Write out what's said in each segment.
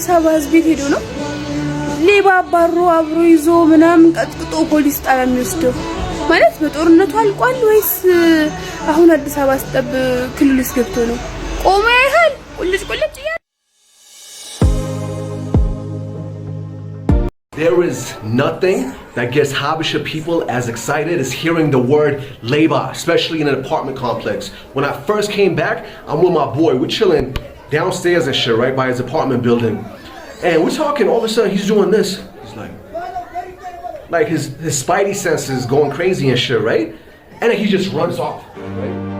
የአዲስ አበባ ህዝብ ቤት ሄዶ ነው ሌባ አባሮ አብሮ ይዞ ምናምን ቀጥቅጦ ፖሊስ ጣቢያ የሚወስደው? ማለት በጦርነቱ አልቋል ወይስ አሁን አዲስ አበባ ስጠብ ክልል ውስጥ ገብቶ ነው? ቆሞ ያይሃል ቁልጭ ቁልጭ ያ There is nothing that gets Habesha people as excited as hearing the word Leba, especially in an apartment complex. When I first came back, I'm with my boy. We're chilling downstairs and shit, right by his apartment building. And we're talking, all of a sudden he's doing this. He's like his spidey senses going crazy and shit, right? And then he just runs off, right?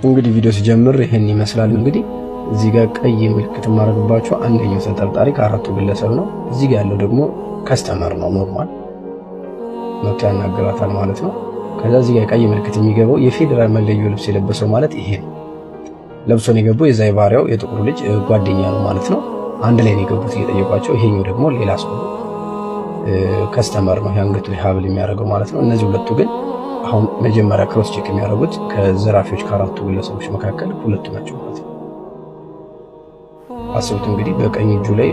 እንግዲህ ቪዲዮ ሲጀምር ይሄን ይመስላል። እንግዲህ እዚህ ጋር ቀይ ምልክት ማረግባቸው አንደኛው ተጠርጣሪ ከአራቱ ግለሰብ ነው። እዚህ ጋር ያለው ደግሞ ከስተመር ነው። ኖርማል መጥቶ ያናገራታል ማለት ነው። ከዛ እዚህ ጋር ቀይ ምልክት የሚገባው የፌደራል መለዮ ልብስ የለበሰው ማለት ይሄ ነው። ለብሶ ነው የገባው የዛይ ባሪያው የጥቁሩ ልጅ ጓደኛ ነው ማለት ነው። አንድ ላይ ነው የገቡት እየጠየቋቸው። ይሄኛው ደግሞ ሌላ ሰው ከስተመር ነው ያንገቱ ሀብል የሚያደርገው ማለት ነው። እነዚህ ሁለቱ ግን አሁን መጀመሪያ ክሮስ ቼክ የሚያደርጉት ከዘራፊዎች ከአራቱ ግለሰቦች መካከል ሁለቱ ናቸው ማለት ነው። አስቡት እንግዲህ በቀኝ እጁ ላይ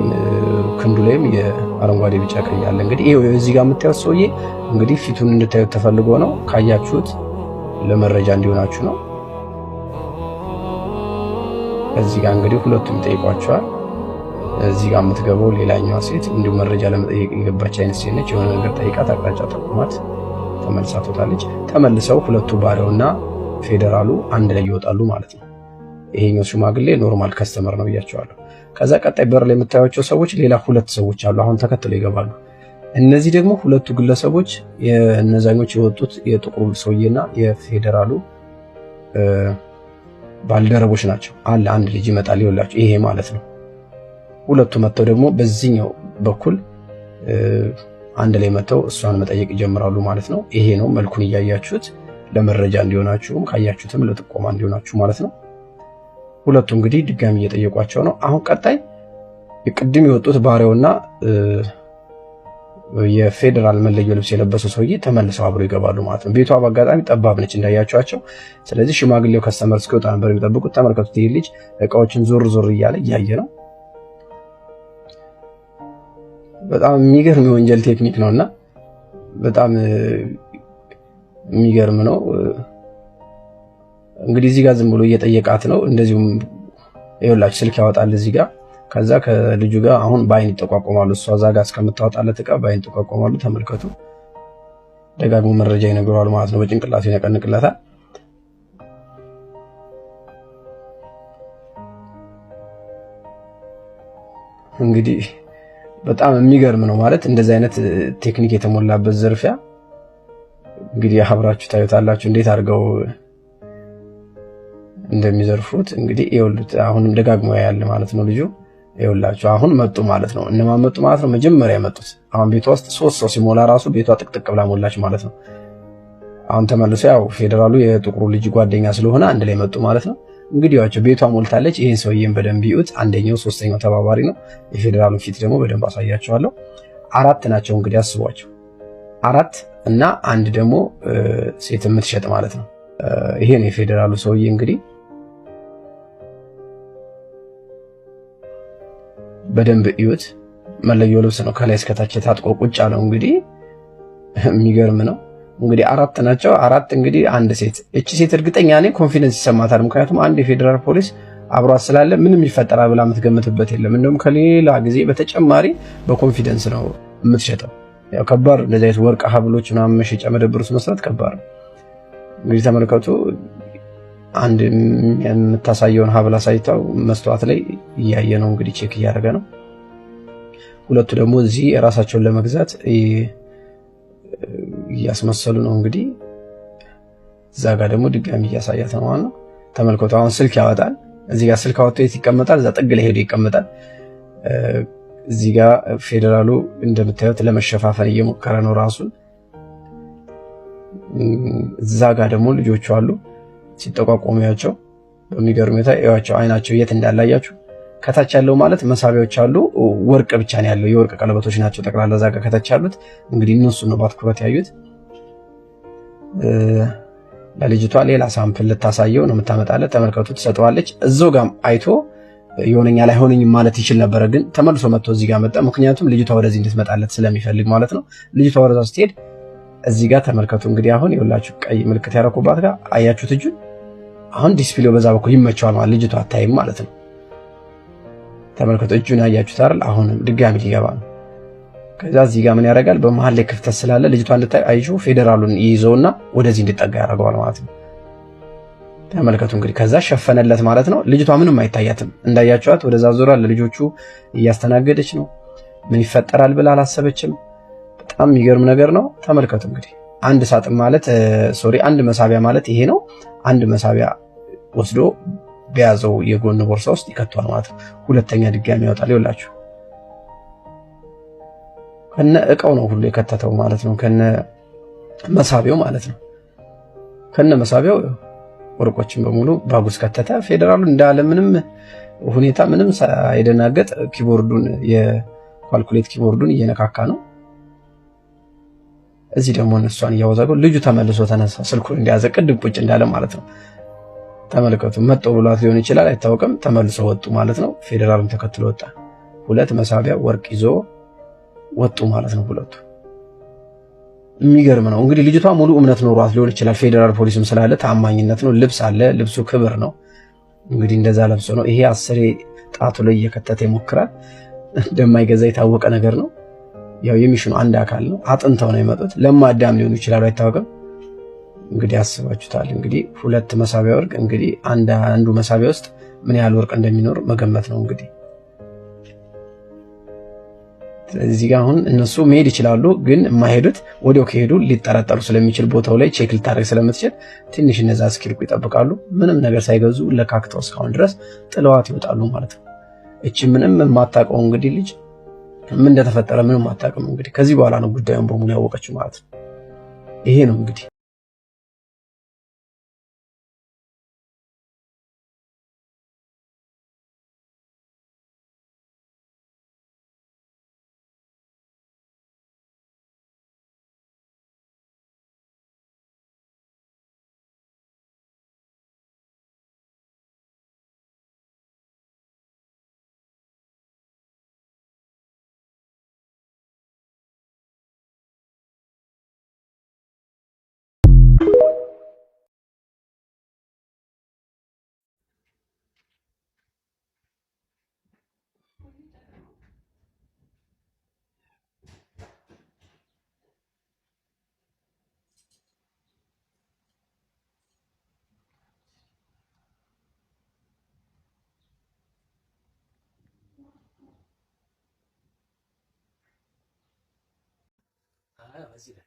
ክንዱ ላይም የአረንጓዴ ቢጫ ቀይ አለ። እንግዲህ ይሄ እዚህ ጋር የምታዩት ሰውዬ እንግዲህ ፊቱን እንድታዩት ተፈልጎ ነው። ካያችሁት ለመረጃ እንዲሆናችሁ ነው። እዚህ ጋር እንግዲህ ሁለቱም ጠይቋቸዋል። እዚህ ጋር የምትገባው ሌላኛዋ ሴት እንዲሁ መረጃ ለመጠየቅ የገባች አይነት ሴት ነች። የሆነ ነገር ጠይቃት አቅጣጫ ጠቁማት ተመልሳ ትወጣለች። ተመልሰው ሁለቱ ባሪያውና ፌደራሉ አንድ ላይ ይወጣሉ ማለት ነው። ይሄኛው ሽማግሌ ኖርማል ከስተመር ነው ብያቸዋለሁ። ከዛ ቀጣይ በር ላይ የምታዩቸው ሰዎች ሌላ ሁለት ሰዎች አሉ። አሁን ተከትለው ይገባሉ። እነዚህ ደግሞ ሁለቱ ግለሰቦች የነዛኞች የወጡት የጥቁሩ ሰውዬና የፌደራሉ ባልደረቦች ናቸው። አንድ ልጅ ይመጣል ይወላችሁ ይሄ ማለት ነው። ሁለቱ መጥተው ደግሞ በዚህኛው በኩል አንድ ላይ መጥተው እሷን መጠየቅ ይጀምራሉ ማለት ነው። ይሄ ነው መልኩን እያያችሁት ለመረጃ እንዲሆናችሁም ካያችሁትም ለጥቆማ እንዲሆናችሁ ማለት ነው። ሁለቱ እንግዲህ ድጋሚ እየጠየቋቸው ነው። አሁን ቀጣይ የቅድም የወጡት ባሪያውና የፌደራል መለዮ ልብስ የለበሰው ሰውዬ ተመልሰው አብረው ይገባሉ ማለት ነው። ቤቷ በአጋጣሚ ጠባብ ነች እንዳያችኋቸው። ስለዚህ ሽማግሌው ከስተመር እስኪወጣ ነበር የሚጠብቁት። ተመልከቱት፣ ይሄ ልጅ እቃዎችን ዞር ዞር እያለ እያየ ነው። በጣም የሚገርም የወንጀል ቴክኒክ ነውና በጣም የሚገርም ነው። እንግዲህ እዚህ ጋር ዝም ብሎ እየጠየቃት ነው። እንደዚሁም ይኸውላችሁ ስልክ ያወጣል እዚህ ጋር። ከዛ ከልጁ ጋር አሁን በአይን ይጠቋቆማሉ። እሷ እዛ ጋር እስከምታወጣለት እቃ በአይን ይጠቋቆማሉ። ተመልከቱ፣ ደጋግሞ መረጃ ይነግረዋል ማለት ነው። በጭንቅላቱ ይነቀንቅለታል። እንግዲህ በጣም የሚገርም ነው ማለት እንደዚህ አይነት ቴክኒክ የተሞላበት ዝርፊያ እንግዲህ አብራችሁ ታዩታላችሁ እንዴት አድርገው እንደሚዘርፉት። እንግዲህ ይኸውልት አሁንም ደጋግሞ ያያል ማለት ነው ልጁ። ይኸውላችሁ አሁን መጡ ማለት ነው። እነማን መጡ ማለት ነው? መጀመሪያ መጡት። አሁን ቤቷ ውስጥ 3 ሰው ሲሞላ ራሱ ቤቷ ጥቅጥቅ ብላ ሞላች ማለት ነው። አሁን ተመልሶ ያው ፌደራሉ የጥቁሩ ልጅ ጓደኛ ስለሆነ አንድ ላይ መጡ ማለት ነው። እንግዲህ ያቸው ቤቷ ሞልታለች። ይሄን ሰውዬን በደንብ ይዩት። አንደኛው ሶስተኛው ተባባሪ ነው። የፌደራሉ ፊት ደግሞ በደንብ አሳያቸዋለሁ። 4 ናቸው እንግዲህ አስቧቸው። 4 እና አንድ ደግሞ ሴት የምትሸጥ ማለት ነው። ይሄ ነው የፌደራሉ ሰውዬ እንግዲህ በደንብ እዩት። መለዮ ልብስ ነው ከላይ እስከታች ታጥቆ ቁጭ ያለው እንግዲህ የሚገርም ነው። እንግዲህ 4 ናቸው። 4 እንግዲህ አንድ ሴት። እቺ ሴት እርግጠኛ ነኝ ኮንፊደንስ ይሰማታል። ምክንያቱም አንድ የፌደራል ፖሊስ አብሯት ስላለ ምንም ይፈጠራል ብላ የምትገምትበት የለም። እንደውም ከሌላ ጊዜ በተጨማሪ በኮንፊደንስ ነው የምትሸጠው። ያው ከባድ እንደዚህ አይነት ወርቅ ሀብሎች ምናምን መሸጫ መደብር ውስጥ መስራት ከባድ ነው። እንግዲህ ተመልከቱ። አንድ የምታሳየውን ሀብል አሳይታው መስተዋት ላይ እያየ ነው እንግዲህ ቼክ እያደረገ ነው። ሁለቱ ደግሞ እዚህ ራሳቸውን ለመግዛት እያስመሰሉ ነው እንግዲህ። እዛ ጋር ደግሞ ድጋሚ እያሳያት ነው ማለት ነው። ተመልከቱ። አሁን ስልክ ያወጣል። እዚህ ጋር ስልክ አወጥቶ የት ይቀመጣል? እዛ ጥግ ላይ ሄዶ ይቀመጣል። እዚህ ጋር ፌዴራሉ እንደምታዩት ለመሸፋፈን እየሞከረ ነው ራሱን። እዛ ጋር ደግሞ ልጆቹ አሉ ሲጠቋቆሙ ያቸው በሚገርም ሁኔታ ያቸው አይናቸው የት እንዳላያችሁ። ከታች ያለው ማለት መሳቢያዎች አሉ። ወርቅ ብቻ ነው ያለው። የወርቅ ቀለበቶች ናቸው ጠቅላላ እዛ ጋር ከታች ያሉት። እንግዲህ እነሱ ነው በአትኩሮት ያዩት። ለልጅቷ ሌላ ሳምፕል ልታሳየው ነው የምታመጣለት። ተመልከቱ። ትሰጠዋለች። እዛው ጋር አይቶ ይሆነኛል አይሆነኝም ማለት ይችል ነበር፣ ግን ተመልሶ መጥቶ እዚህ ጋር መጣ። ምክንያቱም ልጅቷ ወደዚህ እንድትመጣለት ስለሚፈልግ ማለት ነው። ልጅቷ ወደዛ ስትሄድ እዚህ ጋር ተመልከቱ። እንግዲህ አሁን ይኸውላችሁ ቀይ ምልክት ያረኩባት ጋር አያችሁት እጁን። አሁን ዲስፕሌው በዛ በኩል ይመቸዋል ማለት ልጅቷ አታይም ማለት ነው። ተመልከቱ እጁን አያችሁት አይደል? አሁንም ድጋሚ ሊገባ ነው። ከዛ እዚህ ጋር ምን ያደርጋል? በመሃል ላይ ክፍተት ስላለ ልጅቷ እንድታይ አይሹ ፌዴራሉን ይይዘውና ወደዚህ እንዲጠጋ ያደርገዋል ማለት ነው። ተመልከቱ እንግዲህ ከዛ ሸፈነለት ማለት ነው። ልጅቷ ምንም አይታያትም እንዳያችኋት፣ ወደዛ ዞራ ለልጆቹ እያስተናገደች ነው። ምን ይፈጠራል ብላ አላሰበችም። በጣም የሚገርም ነገር ነው። ተመልከቱ እንግዲህ አንድ ሳጥን ማለት አንድ መሳቢያ ማለት ይሄ ነው። አንድ መሳቢያ ወስዶ በያዘው የጎን ቦርሳ ውስጥ ይከቷል ማለት ነው። ሁለተኛ ድጋሚ ያወጣል። ይኸውላችሁ ከነ እቃው ነው ሁሉ የከተተው ማለት ነው። ከነ መሳቢያው ማለት ነው። ከነ መሳቢያው ወርቆችን በሙሉ ባጉስ ከተተ። ፌዴራሉ እንዳለ ምንም ሁኔታ ምንም ሳይደናገጥ ኪቦርዱን የካልኩሌት ኪቦርዱን እየነካካ ነው። እዚህ ደግሞ እሷን እያወዛገው ልጁ ተመልሶ ተነሳ። ስልኩን እንደያዘ ቅድም ቁጭ እንዳለ ማለት ነው። ተመልከቱ። መጣው ብሏት ሊሆን ይችላል አይታወቅም። ተመልሶ ወጡ ማለት ነው። ፌዴራሉን ተከትሎ ወጣ። ሁለት መሳቢያ ወርቅ ይዞ ወጡ ማለት ነው ሁለቱ። የሚገርም ነው እንግዲህ ልጅቷ ሙሉ እምነት ኖሯት ሊሆን ይችላል። ፌዴራል ፖሊስም ስላለ ታማኝነት ነው። ልብስ አለ። ልብሱ ክብር ነው እንግዲህ እንደዛ ለብሶ ነው። ይሄ አስሬ ጣቱ ላይ እየከተተ ይሞክራል። እንደማይገዛ የታወቀ ነገር ነው። ያው የሚሽኑ አንድ አካል ነው። አጥንተው ነው የመጡት። ለማዳም ሊሆኑ ይችላል አይታወቅም። እንግዲህ አስባችሁታል። እንግዲህ ሁለት መሳቢያ ወርቅ እንግዲህ አንዱ መሳቢያ ውስጥ ምን ያህል ወርቅ እንደሚኖር መገመት ነው እንግዲህ። ስለዚህ ጋር አሁን እነሱ መሄድ ይችላሉ፣ ግን የማይሄዱት ወዲያው ከሄዱ ሊጠራጠሩ ስለሚችል ቦታው ላይ ቼክ ልታደርግ ስለምትችል ትንሽ እነዛ እስኪልቁ ይጠብቃሉ። ምንም ነገር ሳይገዙ ለካክተው እስካሁን ድረስ ጥለዋት ይወጣሉ ማለት ነው። እቺ ምንም የማታውቀው እንግዲህ ልጅ ምን እንደተፈጠረ ምንም አታውቅም። እንግዲህ ከዚህ በኋላ ነው ጉዳዩን በሙሉ ያወቀችው ማለት ነው። ይሄ ነው እንግዲህ እዚህ ላይ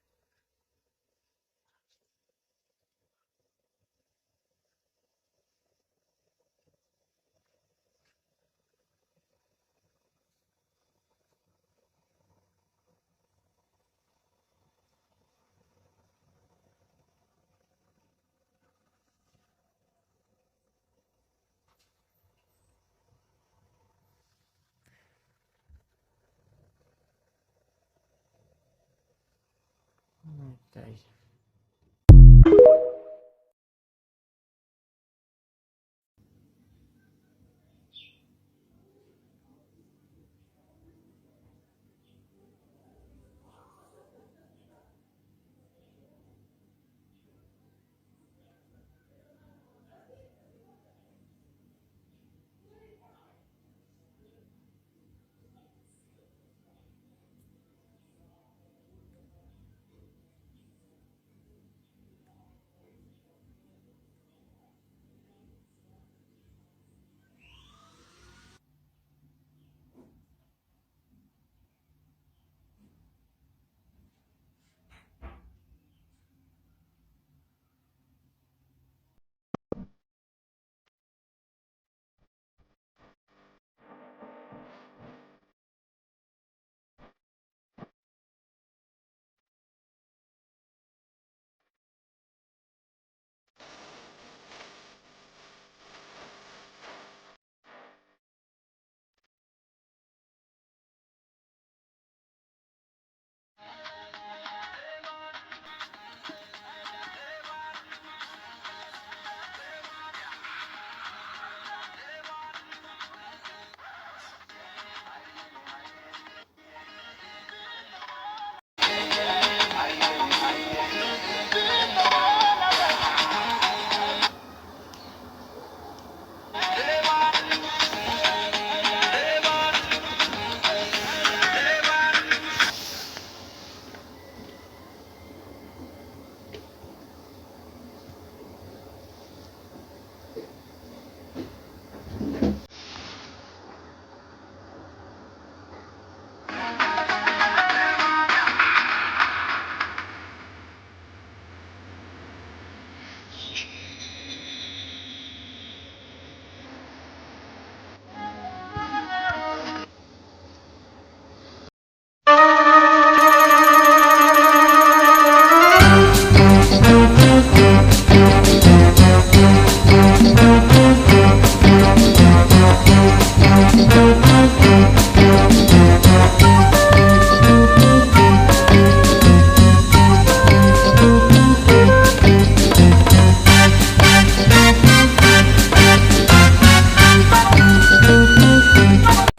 Okay.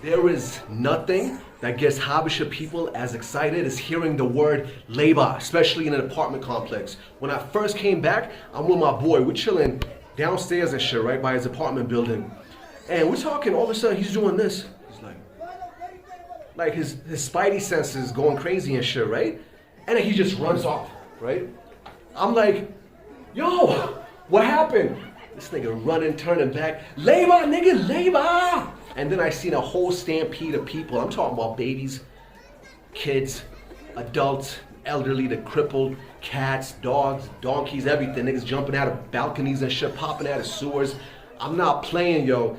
There is nothing that gets Habesha people as excited as hearing the word labor, especially in an apartment complex. When I first came back, I'm with my boy. We're chilling downstairs and shit, right by his apartment building. And we're talking, all of a sudden he's doing this. He's like his spidey senses going crazy and shit, right? And then he just runs off, right? I'm like, yo, what happened? This nigga running, turning back. Labor, nigga, labor! And then I seen a whole stampede of people. I'm talking about babies, kids, adults, elderly, the crippled, cats, dogs, donkeys, everything. Niggas jumping out of balconies and shit, popping out of sewers. I'm not playing, yo.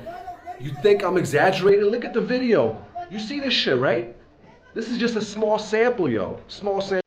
You think I'm exaggerating? Look at the video. You see this shit, right? This is just a small sample, yo. Small sample.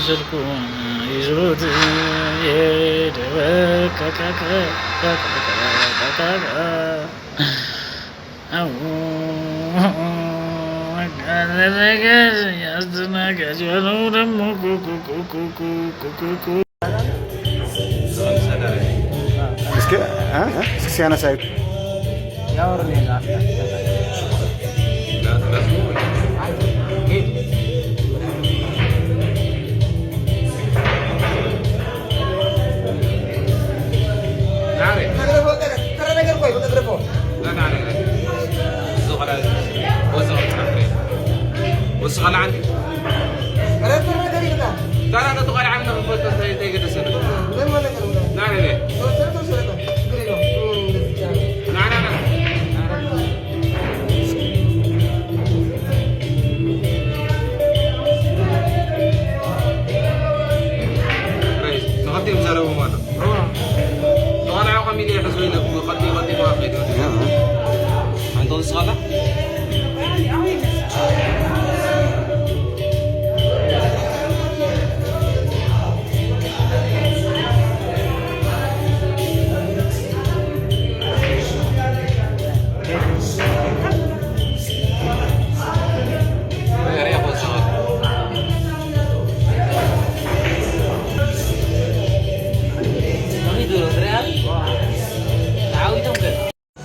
ስልኩን ይዞት የደበቀቀ ያስተናጋጅ ነው ደግሞ እስኪ ሲያነሳይ وصل عندي انا ترى غريب لا لا تقال عنه من فوق تي قد سنه نعم ليه نعم نعم كويس نغطي مزارو مانا تقال عقم اللي يحزوي لك وغطي غطي ما خير عندهم صالح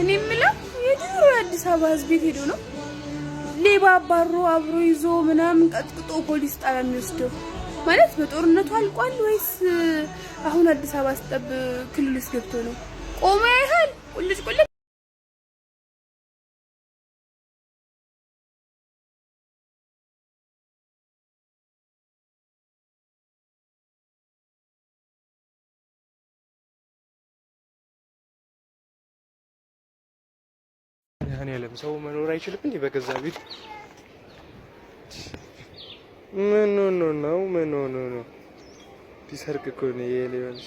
እኔ የምለው የድሮ አዲስ አበባ ህዝብ ቤት ሄዶ ነው ሌባ አባሮ አብሮ ይዞ ምናምን ቀጥቅጦ ፖሊስ ጣቢያ የሚወስደው ማለት በጦርነቱ አልቋል ወይስ አሁን አዲስ አበባ ስጠብ ክልል ውስጥ ገብቶ ነው? ቆሞ ያይሃል ቁልጭ ቁልጭ ያኔ ዓለም ሰው መኖር አይችልም እንዴ በገዛ ቤት? ምን ነው ቢሰርቅ እኮ ነው የሌባንስ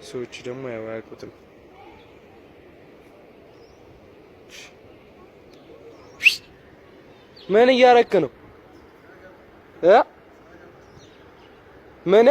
ሰዎች ደግሞ ያዋቁትም። ምን እያረክ ነው ምን